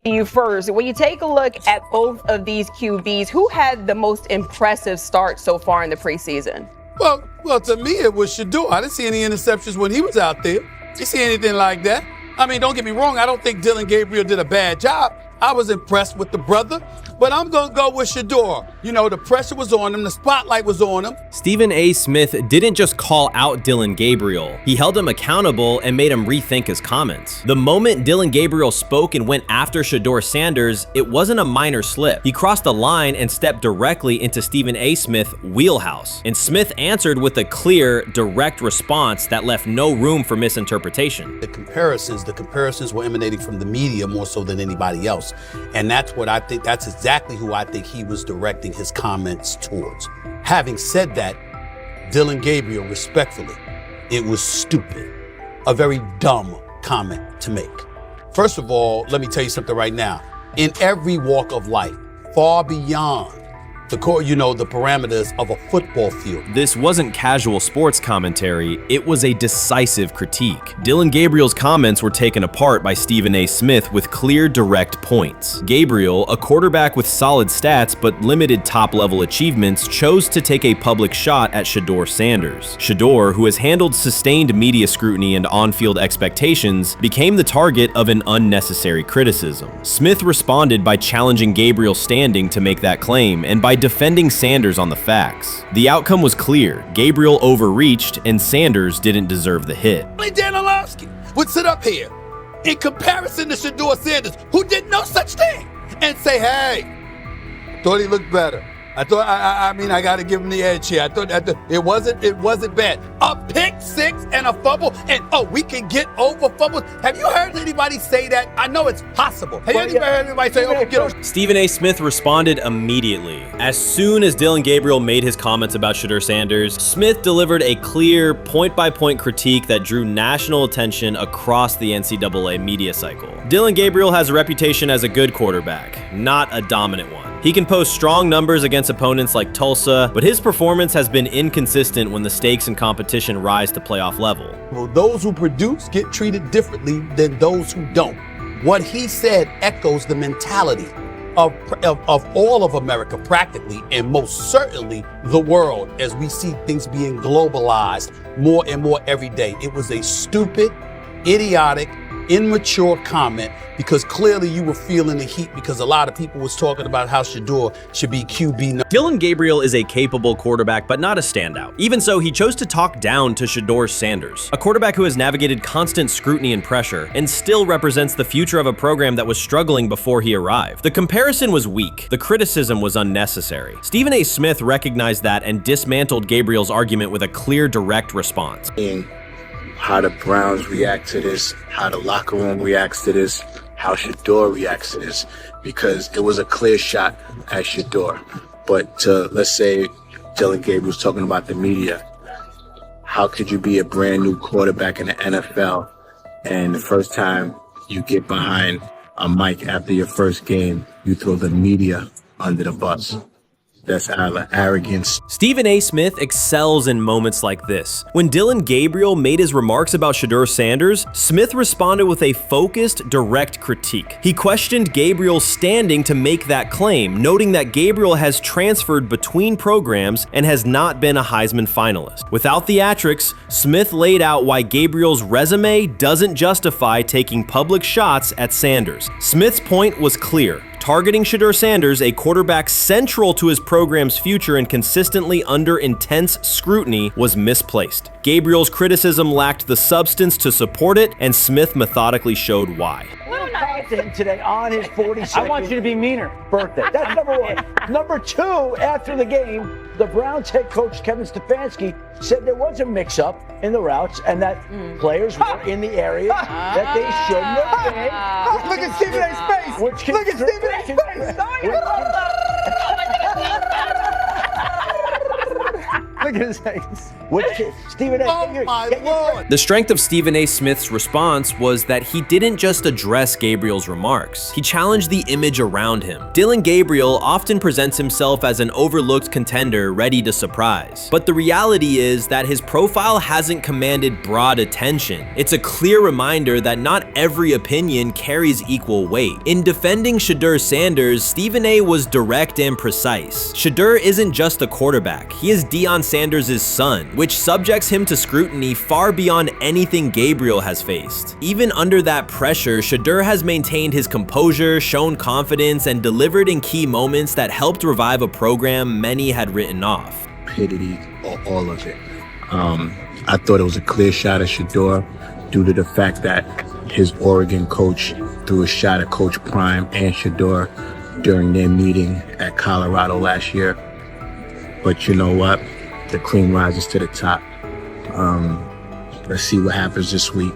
You first, when you take a look at both of these QBs, who had the most impressive start so far in the preseason? Well, to me, it was Shedeur. I didn't see any interceptions when he was out there. Didn't see anything like that. I mean, don't get me wrong. I don't think Dillon Gabriel did a bad job. I was impressed with the brother, but I'm going to go with Shedeur. You know, the pressure was on him. The spotlight was on him. Stephen A. Smith didn't just call out Dillon Gabriel. He held him accountable and made him rethink his comments. The moment Dillon Gabriel spoke and went after Shedeur Sanders, it wasn't a minor slip. He crossed the line and stepped directly into Stephen A. Smith's wheelhouse. And Smith answered with a clear, direct response that left no room for misinterpretation. The comparisons were emanating from the media more so than anybody else. And that's what I think, that's exactly who I think he was directing his comments towards. Having said that, Dillon Gabriel, respectfully, it was stupid. A very dumb comment to make. First of all, let me tell you something right now. In every walk of life, far beyond the parameters of a football field. This wasn't casual sports commentary, it was a decisive critique. Dillon Gabriel's comments were taken apart by Stephen A. Smith with clear, direct points. Gabriel, a quarterback with solid stats but limited top-level achievements, chose to take a public shot at Shedeur Sanders. Shedeur, who has handled sustained media scrutiny and on-field expectations, became the target of an unnecessary criticism. Smith responded by challenging Gabriel's standing to make that claim, and by defending Sanders on the facts. The outcome was clear. Gabriel overreached, and Sanders didn't deserve the hit. Dan Orlovsky would sit up here in comparison to Shedeur Sanders, who did no such thing, and say, hey, thought he looked better. I got to give him the edge here. I thought it wasn't bad. A pick six and a fumble, and we can get over fumbles. Have you heard anybody say that? I know it's possible. Have you ever heard anybody say, we get over? Stephen A. Smith responded immediately. As soon as Dillon Gabriel made his comments about Shedeur Sanders, Smith delivered a clear, point-by-point critique that drew national attention across the NCAA media cycle. Dillon Gabriel has a reputation as a good quarterback, not a dominant one. He can post strong numbers against opponents like Tulsa, but his performance has been inconsistent when the stakes and competition rise to playoff level. Well, those who produce get treated differently than those who don't. What he said echoes the mentality of all of America practically, and most certainly the world, as we see things being globalized more and more every day. It was a stupid, idiotic, immature comment, because clearly you were feeling the heat because a lot of people was talking about how Shedeur should be QB. Dillon Gabriel is a capable quarterback, but not a standout. Even so, he chose to talk down to Shedeur Sanders, a quarterback who has navigated constant scrutiny and pressure and still represents the future of a program that was struggling before he arrived. The comparison was weak. The criticism was unnecessary. Stephen A. Smith recognized that and dismantled Gabriel's argument with a clear, direct response. How the Browns react to this, how the locker room reacts to this, how Shedeur reacts to this, because it was a clear shot at Shedeur. But let's say Dillon Gabriel's talking about the media. How could you be a brand new quarterback in the NFL and the first time you get behind a mic after your first game, you throw the media under the bus? That's arrogance. Stephen A. Smith excels in moments like this. When Dillon Gabriel made his remarks about Shedeur Sanders, Smith responded with a focused, direct critique. He questioned Gabriel's standing to make that claim, noting that Gabriel has transferred between programs and has not been a Heisman finalist. Without theatrics, Smith laid out why Gabriel's resume doesn't justify taking public shots at Sanders. Smith's point was clear. Targeting Shedeur Sanders, a quarterback central to his program's future and consistently under intense scrutiny, was misplaced. Gabriel's criticism lacked the substance to support it, and Smith methodically showed why. Content today on his 42nd I want you to be meaner. Birthday. That's number one. Number two, after the game, the Browns head coach Kevin Stefanski said there was a mix-up in the routes and that players were in the area that they shouldn't have been. Look at Stephen A's face. Look at Stephen A's face. Look at Stephen A. Oh my Lord. The strength of Stephen A. Smith's response was that he didn't just address Gabriel's remarks. He challenged the image around him. Dillon Gabriel often presents himself as an overlooked contender ready to surprise. But the reality is that his profile hasn't commanded broad attention. It's a clear reminder that not every opinion carries equal weight. In defending Shedeur Sanders, Stephen A. was direct and precise. Shedeur isn't just a quarterback. He is Deion Sanders' son, which subjects him to scrutiny far beyond anything Gabriel has faced. Even under that pressure, Shedeur has maintained his composure, shown confidence, and delivered in key moments that helped revive a program many had written off. Stupidity, all of it. I thought it was a clear shot at Shedeur due to the fact that his Oregon coach threw a shot at Coach Prime and Shedeur during their meeting at Colorado last year. But you know what? The cream rises to the top. Let's see what happens this week.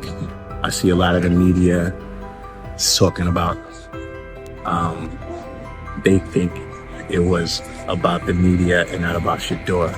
I see a lot of the media talking about they think it was about the media and not about Shedeur.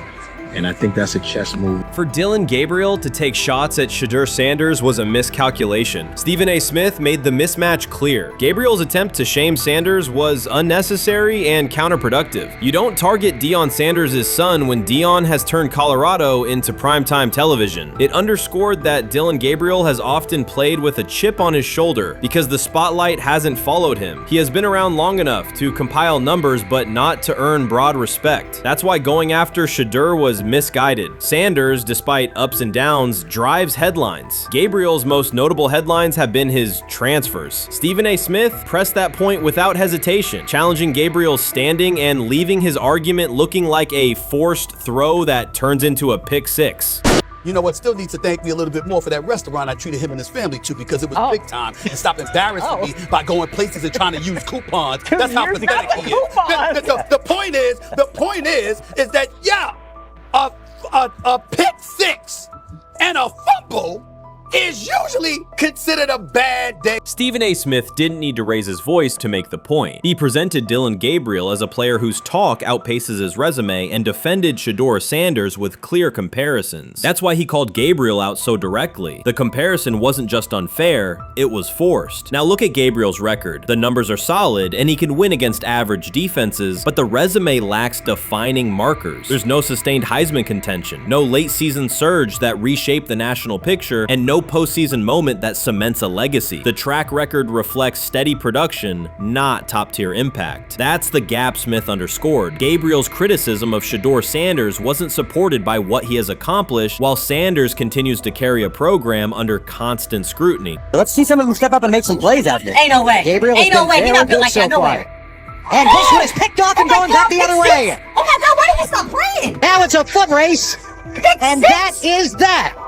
And I think that's a chess move. For Dillon Gabriel to take shots at Shedeur Sanders was a miscalculation. Stephen A. Smith made the mismatch clear. Gabriel's attempt to shame Sanders was unnecessary and counterproductive. You don't target Deion Sanders' son when Deion has turned Colorado into primetime television. It underscored that Dillon Gabriel has often played with a chip on his shoulder because the spotlight hasn't followed him. He has been around long enough to compile numbers but not to earn broad respect. That's why going after Shedeur was misguided. Sanders, despite ups and downs, drives headlines. Gabriel's most notable headlines have been his transfers. Stephen A. Smith pressed that point without hesitation, challenging Gabriel's standing and leaving his argument looking like a forced throw that turns into a pick six. You know what? Still needs to thank me a little bit more for that restaurant I treated him and his family to, because it was big time, and stop embarrassing me by going places and trying to use coupons. That's how pathetic he is. The point is that a pick six and a fumble is usually considered a bad day. Stephen A. Smith didn't need to raise his voice to make the point. He presented Dillon Gabriel as a player whose talk outpaces his resume and defended Shedeur Sanders with clear comparisons. That's why he called Gabriel out so directly. The comparison wasn't just unfair, it was forced. Now look at Gabriel's record. The numbers are solid and he can win against average defenses, but the resume lacks defining markers. There's no sustained Heisman contention, no late season surge that reshaped the national picture, and no postseason moment that cements a legacy. The track record reflects steady production, not top-tier impact. That's the gap Smith underscored. Gabriel's criticism of Shedeur Sanders wasn't supported by what he has accomplished, while Sanders continues to carry a program under constant scrutiny. Let's see some of them step up and make some plays out there. Ain't no way. Gabriel Ain't no way. He's not built like that. No way. And this one is picked off and going back the other way. Oh my God, why did he stop playing? Now it's a foot race. And that is that.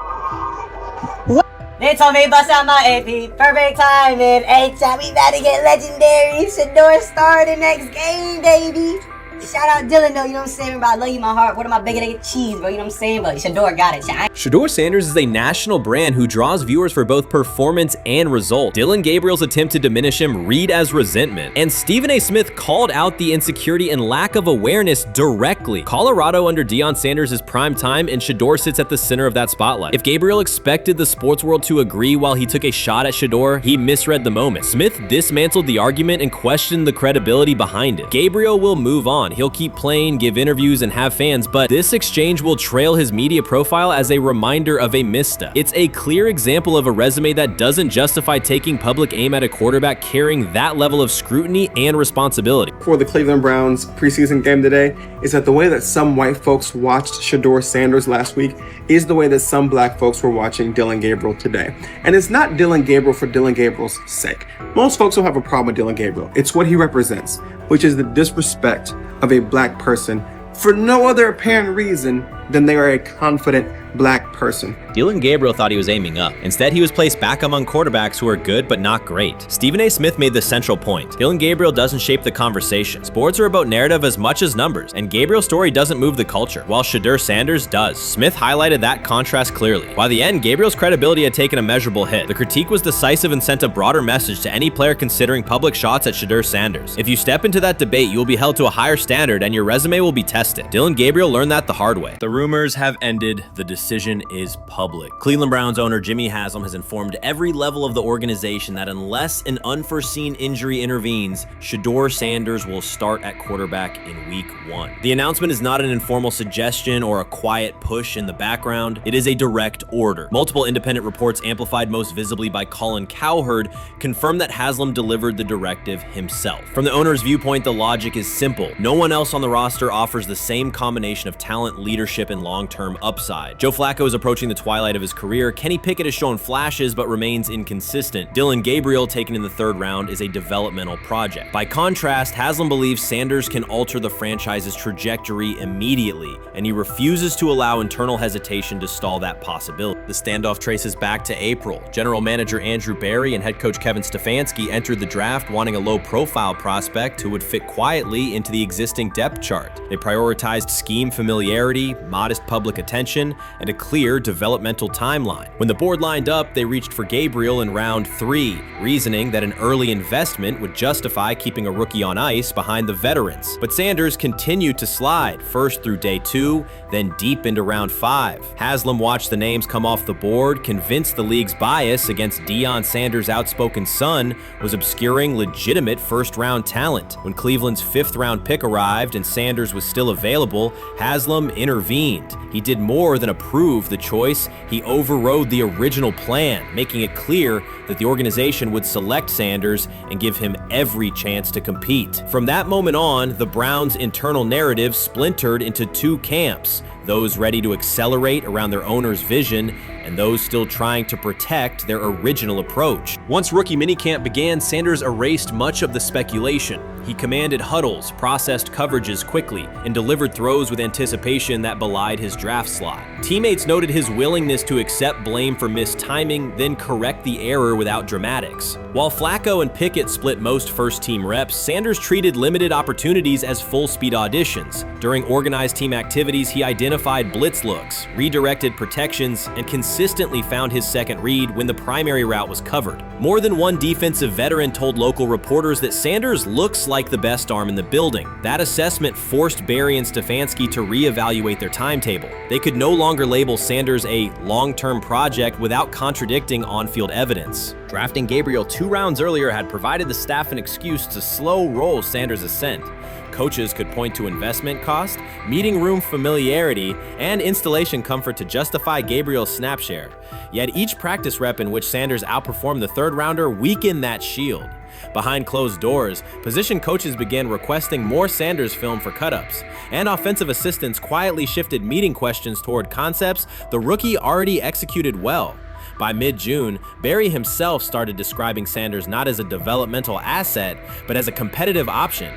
They told me bust out my AP, perfect timing. H-shot, we about to get legendary. Shedeur start the next game, baby. Shout out Dillon though, you know what I'm saying? Bro, I love you, my heart. What am I bigger than cheese, bro? You know what I'm saying? But Shedeur got it. Shedeur Sanders is a national brand who draws viewers for both performance and result. Dillon Gabriel's attempt to diminish him read as resentment. And Stephen A. Smith called out the insecurity and lack of awareness directly. Colorado under Deion Sanders is prime time, and Shedeur sits at the center of that spotlight. If Gabriel expected the sports world to agree while he took a shot at Shedeur, he misread the moment. Smith dismantled the argument and questioned the credibility behind it. Gabriel will move on. He'll keep playing, give interviews, and have fans, but this exchange will trail his media profile as a reminder of a misstep. It's a clear example of a resume that doesn't justify taking public aim at a quarterback carrying that level of scrutiny and responsibility. For the Cleveland Browns preseason game today is that the way that some white folks watched Shedeur Sanders last week is the way that some black folks were watching Dillon Gabriel today. And it's not Dillon Gabriel for Dillon Gabriel's sake. Most folks don't have a problem with Dillon Gabriel. It's what he represents, which is the disrespect of a black person for no other apparent reason than they are a confident black person. Dillon Gabriel thought he was aiming up. Instead, he was placed back among quarterbacks who are good but not great. Stephen A. Smith made the central point. Dillon Gabriel doesn't shape the conversation. Sports are about narrative as much as numbers, and Gabriel's story doesn't move the culture, while Shedeur Sanders does. Smith highlighted that contrast clearly. By the end, Gabriel's credibility had taken a measurable hit. The critique was decisive and sent a broader message to any player considering public shots at Shedeur Sanders. If you step into that debate, you will be held to a higher standard and your resume will be tested. Dillon Gabriel learned that the hard way. The rumors have ended. The decision is public. Cleveland Browns owner Jimmy Haslam has informed every level of the organization that unless an unforeseen injury intervenes, Shedeur Sanders will start at quarterback in week 1. The announcement is not an informal suggestion or a quiet push in the background. It is a direct order. Multiple independent reports, amplified most visibly by Colin Cowherd, confirm that Haslam delivered the directive himself. From the owner's viewpoint, the logic is simple. No one else on the roster offers the same combination of talent, leadership, and long-term upside. Joe Flacco is approaching the twilight of his career. Kenny Pickett has shown flashes but remains inconsistent. Dillon Gabriel, taken in the 3rd round, is a developmental project. By contrast, Haslam believes Sanders can alter the franchise's trajectory immediately, and he refuses to allow internal hesitation to stall that possibility. The standoff traces back to April. General manager Andrew Berry and head coach Kevin Stefanski entered the draft wanting a low-profile prospect who would fit quietly into the existing depth chart. They prioritized scheme familiarity, modest public attention, and a clear developmental timeline. When the board lined up, they reached for Gabriel in round 3, reasoning that an early investment would justify keeping a rookie on ice behind the veterans. But Sanders continued to slide, first through day 2, then deep into round 5. Haslam watched the names come off the board, convinced the league's bias against Deion Sanders' outspoken son was obscuring legitimate first-round talent. When Cleveland's 5th-round pick arrived and Sanders was still available, Haslam intervened. He did more than approve the choice, he overrode the original plan, making it clear that the organization would select Sanders and give him every chance to compete. From that moment on, the Browns' internal narrative splintered into 2 camps, those ready to accelerate around their owner's vision and those still trying to protect their original approach. Once rookie minicamp began, Sanders erased much of the speculation. He commanded huddles, processed coverages quickly, and delivered throws with anticipation that belied his draft slot. Teammates noted his willingness to accept blame for missed timing, then correct the error without dramatics. While Flacco and Pickett split most first-team reps, Sanders treated limited opportunities as full-speed auditions. During organized team activities, he identified blitz looks, redirected protections, and consistently found his second read when the primary route was covered. More than one defensive veteran told local reporters that Sanders looks like the best arm in the building. That assessment forced Berry and Stefanski to reevaluate their timetable. They could no longer label Sanders a long-term project without contradicting on-field evidence. Drafting Gabriel 2 rounds earlier had provided the staff an excuse to slow roll Sanders' ascent. Coaches could point to investment cost, meeting room familiarity, and installation comfort to justify Gabriel's snap share. Yet each practice rep in which Sanders outperformed the 3rd rounder weakened that shield. Behind closed doors, position coaches began requesting more Sanders film for cut-ups, and offensive assistants quietly shifted meeting questions toward concepts the rookie already executed well. By mid-June, Berry himself started describing Sanders not as a developmental asset, but as a competitive option.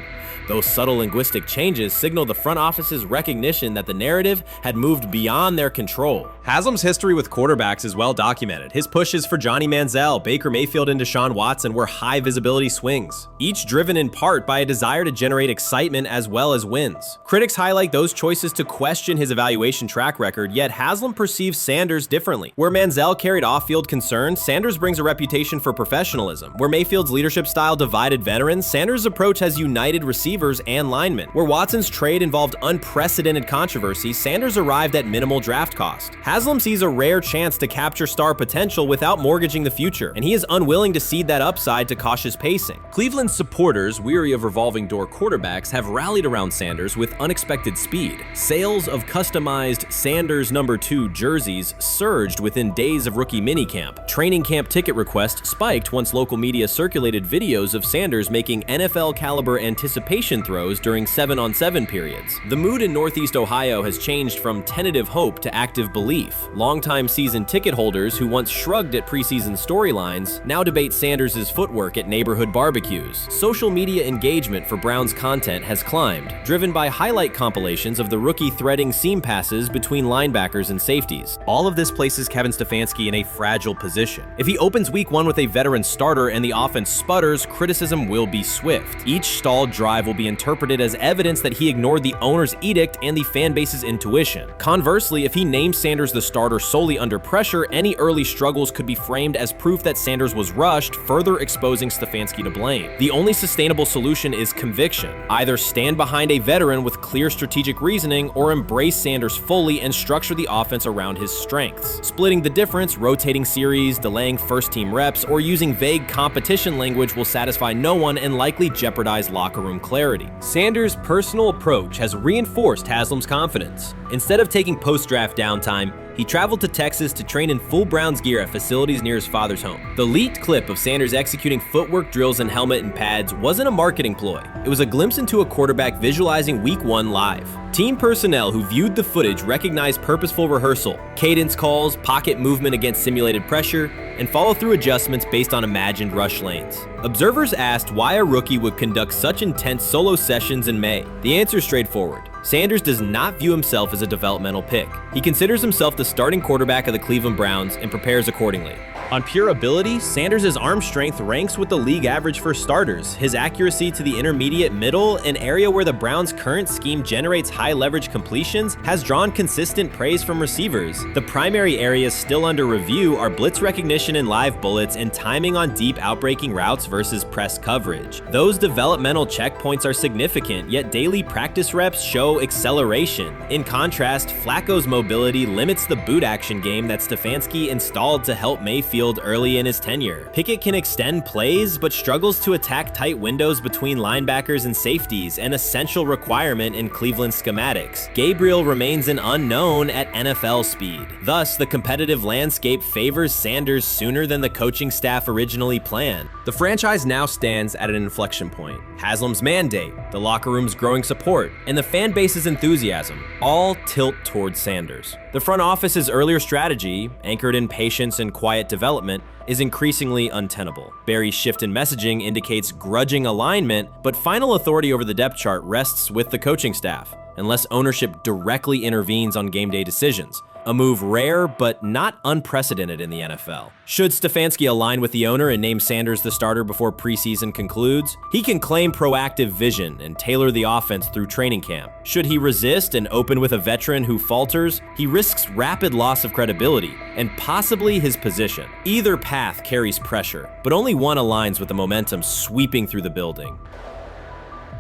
Those subtle linguistic changes signal the front office's recognition that the narrative had moved beyond their control. Haslam's history with quarterbacks is well documented. His pushes for Johnny Manziel, Baker Mayfield, and Deshaun Watson were high-visibility swings, each driven in part by a desire to generate excitement as well as wins. Critics highlight those choices to question his evaluation track record, yet Haslam perceives Sanders differently. Where Manziel carried off-field concerns, Sanders brings a reputation for professionalism. Where Mayfield's leadership style divided veterans, Sanders' approach has united receivers and linemen. Where Watson's trade involved unprecedented controversy, Sanders arrived at minimal draft cost. Haslam sees a rare chance to capture star potential without mortgaging the future, and he is unwilling to cede that upside to cautious pacing. Cleveland supporters, weary of revolving door quarterbacks, have rallied around Sanders with unexpected speed. Sales of customized Sanders number 2 jerseys surged within days of rookie minicamp. Training camp ticket requests spiked once local media circulated videos of Sanders making NFL-caliber anticipation throws during 7-on-7 periods. The mood in Northeast Ohio has changed from tentative hope to active belief. Longtime season ticket holders who once shrugged at preseason storylines now debate Sanders' footwork at neighborhood barbecues. Social media engagement for Browns content has climbed, driven by highlight compilations of the rookie threading seam passes between linebackers and safeties. All of this places Kevin Stefanski in a fragile position. If he opens week 1 with a veteran starter and the offense sputters, criticism will be swift. Each stalled drive will be interpreted as evidence that he ignored the owner's edict and the fan base's intuition. Conversely, if he named Sanders the starter solely under pressure, any early struggles could be framed as proof that Sanders was rushed, further exposing Stefanski to blame. The only sustainable solution is conviction. Either stand behind a veteran with clear strategic reasoning or embrace Sanders fully and structure the offense around his strengths. Splitting the difference, rotating series, delaying first-team reps, or using vague competition language will satisfy no one and likely jeopardize locker room clarity. Sanders' personal approach has reinforced Haslam's confidence. Instead of taking post-draft downtime, he traveled to Texas to train in full Browns gear at facilities near his father's home. The leaked clip of Sanders executing footwork drills in helmet and pads wasn't a marketing ploy. It was a glimpse into a quarterback visualizing Week 1 live. Team personnel who viewed the footage recognized purposeful rehearsal, cadence calls, pocket movement against simulated pressure, and follow-through adjustments based on imagined rush lanes. Observers asked why a rookie would conduct such intense solo sessions in May. The answer is straightforward. Sanders does not view himself as a developmental pick. He considers himself the starting quarterback of the Cleveland Browns and prepares accordingly. On pure ability, Sanders' arm strength ranks with the league average for starters. His accuracy to the intermediate middle, an area where the Browns' current scheme generates high leverage completions, has drawn consistent praise from receivers. The primary areas still under review are blitz recognition and live bullets and timing on deep outbreaking routes versus press coverage. Those developmental checkpoints are significant, yet daily practice reps show acceleration. In contrast, Flacco's mobility limits the boot action game that Stefanski installed to help Mayfield early in his tenure. Pickett can extend plays, but struggles to attack tight windows between linebackers and safeties, an essential requirement in Cleveland schematics. Gabriel remains an unknown at NFL speed. Thus, the competitive landscape favors Sanders sooner than the coaching staff originally planned. The franchise now stands at an inflection point. Haslam's mandate, the locker room's growing support, and the fan base's enthusiasm all tilt towards Sanders. The front office's earlier strategy, anchored in patience and quiet development, is increasingly untenable. Barry's shift in messaging indicates grudging alignment, but final authority over the depth chart rests with the coaching staff, unless ownership directly intervenes on game day decisions. A move rare but not unprecedented in the NFL. Should Stefanski align with the owner and name Sanders the starter before preseason concludes, he can claim proactive vision and tailor the offense through training camp. Should he resist and open with a veteran who falters, he risks rapid loss of credibility and possibly his position. Either path carries pressure, but only one aligns with the momentum sweeping through the building.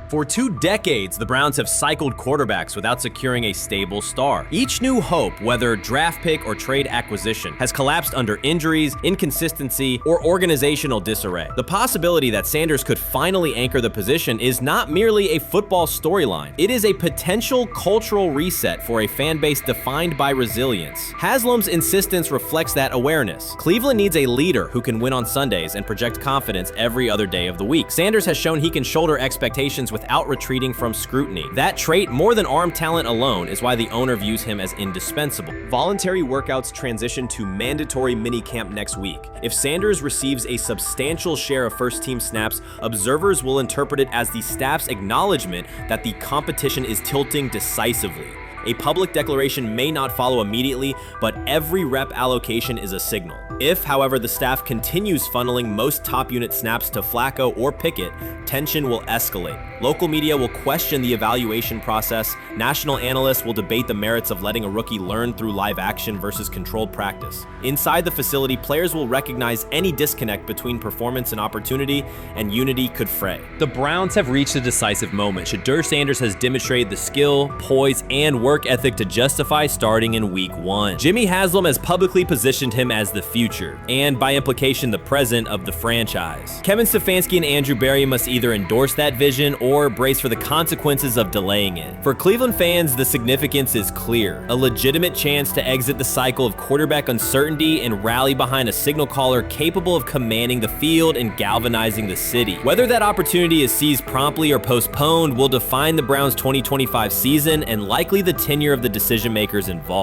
For 2 decades, the Browns have cycled quarterbacks without securing a stable star. Each new hope, whether draft pick or trade acquisition, has collapsed under injuries, inconsistency, or organizational disarray. The possibility that Sanders could finally anchor the position is not merely a football storyline. It is a potential cultural reset for a fan base defined by resilience. Haslam's insistence reflects that awareness. Cleveland needs a leader who can win on Sundays and project confidence every other day of the week. Sanders has shown he can shoulder expectations without retreating from scrutiny. That trait, more than arm talent alone, is why the owner views him as indispensable. Voluntary workouts transition to mandatory minicamp next week. If Sanders receives a substantial share of first-team snaps, observers will interpret it as the staff's acknowledgement that the competition is tilting decisively. A public declaration may not follow immediately, but every rep allocation is a signal. If, however, the staff continues funneling most top unit snaps to Flacco or Pickett, tension will escalate. Local media will question the evaluation process. National analysts will debate the merits of letting a rookie learn through live action versus controlled practice. Inside the facility, players will recognize any disconnect between performance and opportunity, and unity could fray. The Browns have reached a decisive moment. Shedeur Sanders has demonstrated the skill, poise, and work ethic to justify starting in Week 1. Jimmy Haslam has publicly positioned him as the future, and by implication the present of the franchise. Kevin Stefanski and Andrew Barry must either endorse that vision or brace for the consequences of delaying it. For Cleveland fans, the significance is clear. A legitimate chance to exit the cycle of quarterback uncertainty and rally behind a signal caller capable of commanding the field and galvanizing the city. Whether that opportunity is seized promptly or postponed will define the Browns' 2025 season and likely the tenure of the decision makers involved.